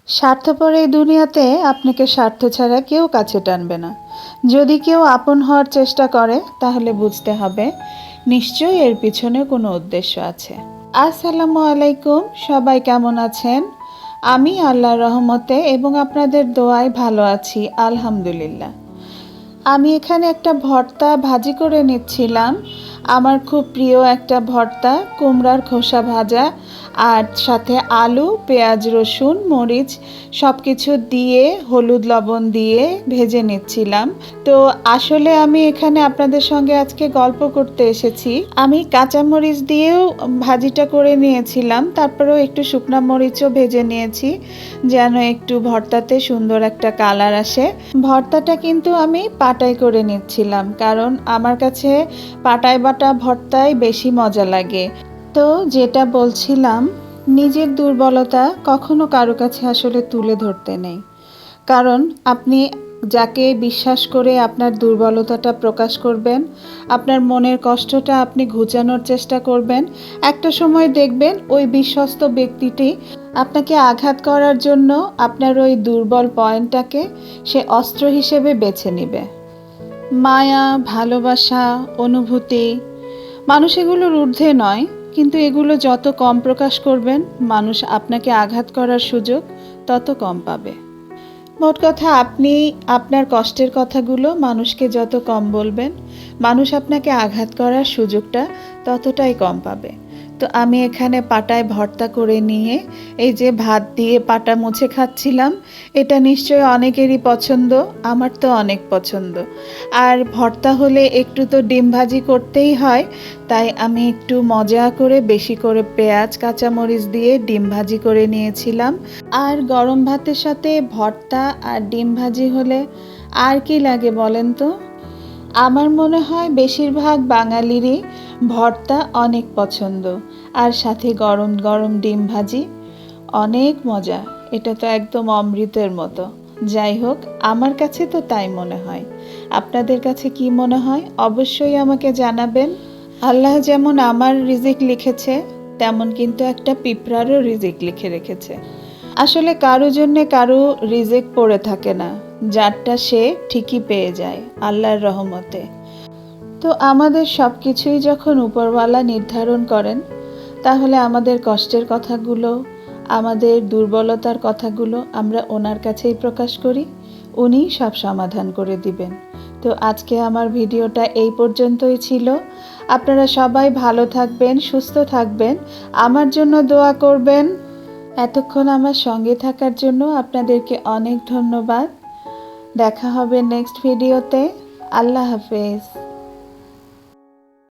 স্বার্থপর এই দুনিয়াতে আপনাকে স্বার্থ ছাড়া কেউ কাছে টানবে না। যদি কেউ আপন হওয়ার চেষ্টা করে তাহলে বুঝতে হবে নিশ্চয়ই এর পিছনে কোনো উদ্দেশ্য আছে। আসসালামু আলাইকুম, সবাই কেমন আছেন? আমি আল্লাহর রহমতে এবং আপনাদের দোয়ায় ভালো আছি, আলহামদুলিল্লাহ। আমি এখানে একটা ভর্তা ভাজি করে নিচ্ছিলাম। আমার খুব প্রিয় একটা ভর্তা, কুমড়ার খোসা ভাজা, আর সাথে আলু, পেঁয়াজ, রসুন, মরিচ সব কিছু দিয়ে হলুদ লবণ দিয়ে ভেজে নিচ্ছিলাম। তো আসলে আমি এখানে আপনাদের সঙ্গে আজকে গল্প করতে এসেছি। আমি কাঁচামরিচ দিয়েও ভাজিটা করে নিয়েছিলাম, তারপরেও একটু শুকনা মরিচও ভেজে নিয়েছি যেন একটু ভর্তাতে সুন্দর একটা কালার আসে। ভর্তাটা কিন্তু আমি পাটায় করে নিচ্ছিলাম, কারণ আমার কাছে পাটায় বাটা ভর্তাই বেশি মজা লাগে। তো যেটা বলছিলাম, নিজের দুর্বলতা কখনো কারো কাছে আসলে তুলে ধরতে নেই। কারণ আপনি যাকে বিশ্বাস করে আপনার দুর্বলতাটা প্রকাশ করবেন, আপনার মনের কষ্টটা আপনি ঘুচানোর চেষ্টা করবেন, একটা সময় দেখবেন ওই বিশ্বস্ত ব্যক্তিটি আপনাকে আঘাত করার জন্য আপনার ওই দুর্বল পয়েন্টটাকে সে অস্ত্র হিসেবে বেছে নেবে। মায়া, ভালোবাসা, অনুভূতি, মানুষ এগুলোর ঊর্ধ্বে নয়, কিন্তু এগুলো যত কম প্রকাশ করবেন, মানুষ আপনাকে আঘাত করার সুযোগ তত কম পাবে। মোট কথা, আপনি আপনার কষ্টের কথাগুলো মানুষকে যত কম বলবেন, মানুষ আপনাকে আঘাত করার সুযোগটা ততটাই কম পাবে। তো আমি এখানে পাটায় ভর্তা করে নিয়ে এই যে ভাত দিয়ে পাটা মুছে খাচ্ছিলাম। এটা নিশ্চয়ই অনেকেরই পছন্দ, আমার তো অনেক পছন্দ। আর ভর্তা হলে একটু তো ডিম ভাজি করতেই হয়, তাই আমি একটু মজা করে বেশি করে পেঁয়াজ, কাঁচামরিচ দিয়ে ডিম ভাজি করে নিয়েছিলাম। আর গরম ভাতের সাথে ভর্তা আর ডিম ভাজি হলে আর কি লাগে বলেন তো? আমার মনে হয় বেশিরভাগ বাঙালিরই ভর্তা অনেক পছন্দ, আর সাথে গরম গরম ডিম ভাজি অনেক মজা। এটা তো একদম অমৃতের মতো। যাই হোক, আমার কাছে তো তাই মনে হয়। আপনাদের কাছে কি মনে হয় অবশ্যই আমাকে জানাবেন। আল্লাহ যেমন আমার রিজিক লিখেছে, তেমন কিন্তু একটা পিঁপড়ারও রিজিক লিখে রেখেছে। আসলে কারো জন্যে কারো রিজিক পড়ে থাকে না, যারটা সে ঠিকই পেয়ে যায় আল্লাহর রহমতে। তো আমাদের সব কিছুই যখন উপরওয়ালা নির্ধারণ করেন, তাহলে আমাদের কষ্টের কথাগুলো, আমাদের দুর্বলতার কথাগুলো আমরা ওনার কাছেই প্রকাশ করি, উনিই সব সমাধান করে দিবেন। তো আজকে আমার ভিডিওটা এই পর্যন্তই ছিল। আপনারা সবাই ভালো থাকবেন, সুস্থ থাকবেন, আমার জন্য দোয়া করবেন। এতক্ষণ আমার সঙ্গে থাকার জন্য আপনাদেরকে অনেক ধন্যবাদ। দেখা হবে নেক্সট ভিডিওতে। আল্লাহ হাফেজ।